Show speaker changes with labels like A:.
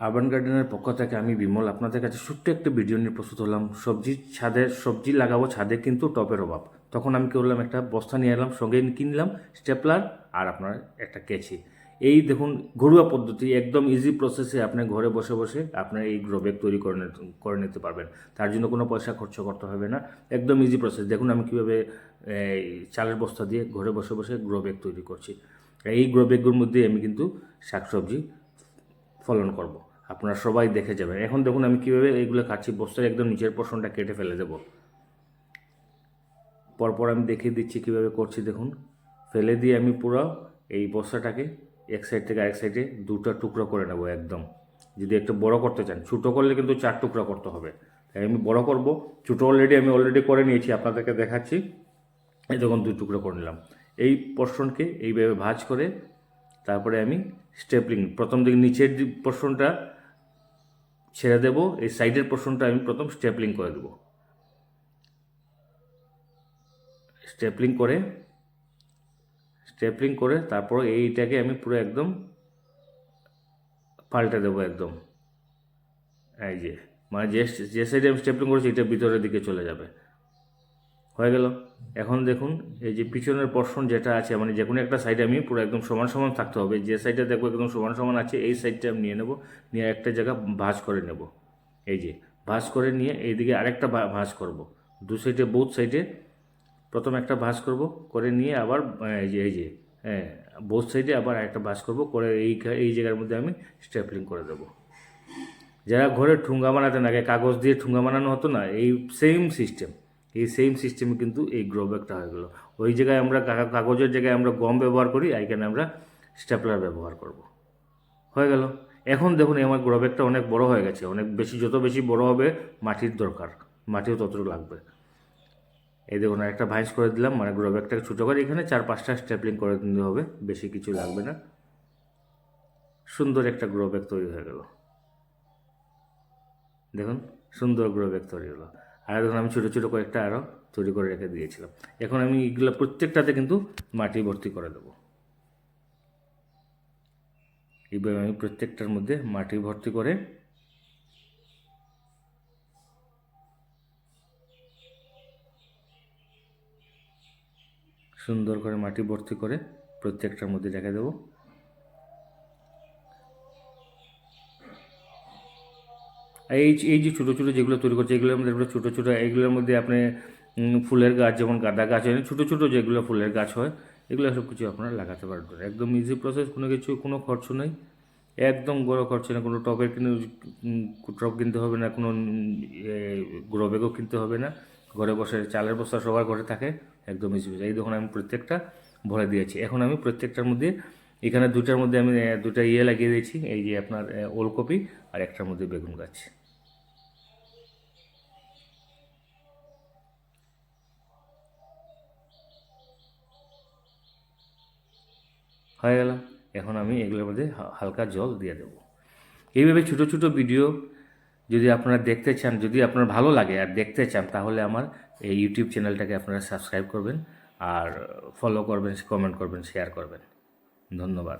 A: Urban গার্ডেনের পক্ষ থেকে আমি বিমল আপনাদের কাছে ছোট্ট একটা ভিডিও নিয়ে প্রস্তুত হলাম। সবজি লাগাবো ছাদে, কিন্তু টবের অভাব। তখন আমি কি করলাম, একটা বস্তা নিয়ে এলাম, সঙ্গে কিনলাম স্টেপলার আর আপনার একটা কেচি। এই দেখুন, ঘরোয়া পদ্ধতি, একদম ইজি প্রসেসে আপনি ঘরে বসে বসে আপনার এই গ্রো ব্যাগ তৈরি করে নিতে পারবেন। তার জন্য কোনো পয়সা খরচ করতে হবে না, একদম ইজি প্রসেস। দেখুন আমি কীভাবে চালের বস্তা দিয়ে ঘরে বসে বসে গ্রো ব্যাগ তৈরি করছি। এই গ্রো ব্যাগগুলোর মধ্যে আমি কিন্তু শাকসবজি ফলন করব। আপনারা সবাই দেখে যাবেন। এখন দেখুন আমি কীভাবে এইগুলো কাটছি। বস্তার একদম নিচের পোর্শনটা কেটে ফেলে দেব। পরপর আমি দেখিয়ে দিচ্ছি কীভাবে করছি। দেখুন, ফেলে দিয়ে আমি পুরো এই বস্তাটাকে এক সাইড থেকে আরেক সাইডে দুটো টুকরো করে নেব একদম। যদি একটু বড় করতে চান, ছোটো করলে কিন্তু 4 টুকরা করতে হবে। তাই আমি বড় করব। ছোটো আমি অলরেডি করে নিয়েছি, আপনাদেরকে দেখাচ্ছি। এই দেখুন 2 টুকরো করে নিলাম। এই পোর্শনকে এইভাবে ভাঁজ করে তারপরে আমি স্টেপলিং, প্রথম দিকে নিচের পোর্শনটা ছেড়ে দেব, এই সাইডের পোর্শনটা আমি প্রথম স্টেপলিং করে দেব। স্টেপলিং করে তারপর এইটাকে আমি পুরো একদম পাল্টে দেবো একদম। এই যে মানে যে সাইডে আমি স্টেপলিং করেছি এটা ভিতরের দিকে চলে যাবে। হয়ে গেল। এখন দেখুন এই যে পিছনের পোর্শন যেটা আছে, মানে যে কোনো একটা সাইডে আমি পুরো একদম সমান সমান থাকতে হবে। যে সাইডে দেখবো একদম সমান সমান আছে এই সাইডটা আমি নিয়ে নেব, নিয়ে একটা জায়গা ভাঁজ করে নেব। এই যে ভাঁজ করে নিয়ে এইদিকে আরেকটা ভাঁজ করব। দু সাইডে, বোথ সাইডে প্রথম একটা ভাঁজ করব, করে নিয়ে আবার এই যে হ্যাঁ, বোথ সাইডে আবার একটা ভাঁজ করব, করে এই জায়গার মধ্যে আমি স্টেপলিং করে দেবো। যারা ঘরে ঠুঙ্গা বানাতেন, আগে কাগজ দিয়ে ঠুঙ্গা বানানো হতো না, এই সেম সিস্টেমে কিন্তু এই গ্রো ব্যাগটা হয়ে গেলো। ওই জায়গায় আমরা কাগজের জায়গায় আমরা গম ব্যবহার করি, এখানে আমরা স্টেপলার ব্যবহার করব। হয়ে গেল। এখন দেখুন আমার গ্রো ব্যাগটা অনেক বড় হয়ে গেছে, অনেক বেশি। যত বেশি বড় হবে মাটির দরকার, মাটিও ততটুকু লাগবে। এই দেখুন একটা ভাঁজ করে দিলাম, মানে গ্রো ব্যাগটাকে ছোটো করে এখানে 4-5টা স্টেপলিং করে দিতে হবে, বেশি কিছু লাগবে না। সুন্দর একটা গ্রো ব্যাগ তৈরি হয়ে গেল। দেখুন সুন্দর গ্রো ব্যাগ তৈরি হলো। আর দেখুন আমি ছোটো ছোটো কয়েকটা আরও তৈরি করে রেখে দিয়েছিলাম। এখন আমি এগুলো প্রত্যেকটাতে কিন্তু মাটি ভর্তি করে দেবো। এইভাবে আমি প্রত্যেকটার মধ্যে মাটি ভর্তি করে সুন্দর করে মাটি ভর্তি করে প্রত্যেকটার মধ্যে রেখে দেবো। এই যে ছোটো ছোটো যেগুলো তৈরি করছে, এগুলোর মধ্যে ছোটো ছোটো, এইগুলোর মধ্যে আপনি ফুলের গাছ, যেমন গাঁদা গাছ হয়, ছোটো ছোটো যেগুলো ফুলের গাছ হয়, এগুলো সব কিছু আপনারা লাগাতে পারবেন। একদম ইজি প্রসেস, কোনো খরচ নেই, একদম বড় খরচ নেই। কোনো টব কিনতে হবে না, কোনো গ্রো ব্যাগও কিনতে হবে না। ঘরে বসে চালের বস্তা সবার ঘরে থাকে, একদম ইজি। এই দেখুন আমি প্রত্যেকটা ভরে দিয়েছি। এখন আমি প্রত্যেকটার মধ্যে, এখানে দুটার মধ্যে আমি দুটা লাগিয়ে দিয়েছি, এই যে আপনার ওলকপি, আর একটার মধ্যে বেগুন গাছ। হয়ে গেল। এখন আমি এগুলোর মধ্যে হালকা জল দিয়ে দেবো। এইভাবে ছোটো ছোটো ভিডিও যদি আপনারা দেখতে চান, যদি আপনার ভালো লাগে আর দেখতে চান, তাহলে আমার এই ইউটিউব চ্যানেলটাকে আপনারা সাবস্ক্রাইব করবেন, আর ফলো করবেন, কমেন্ট করবেন, শেয়ার করবেন। ধন্যবাদ।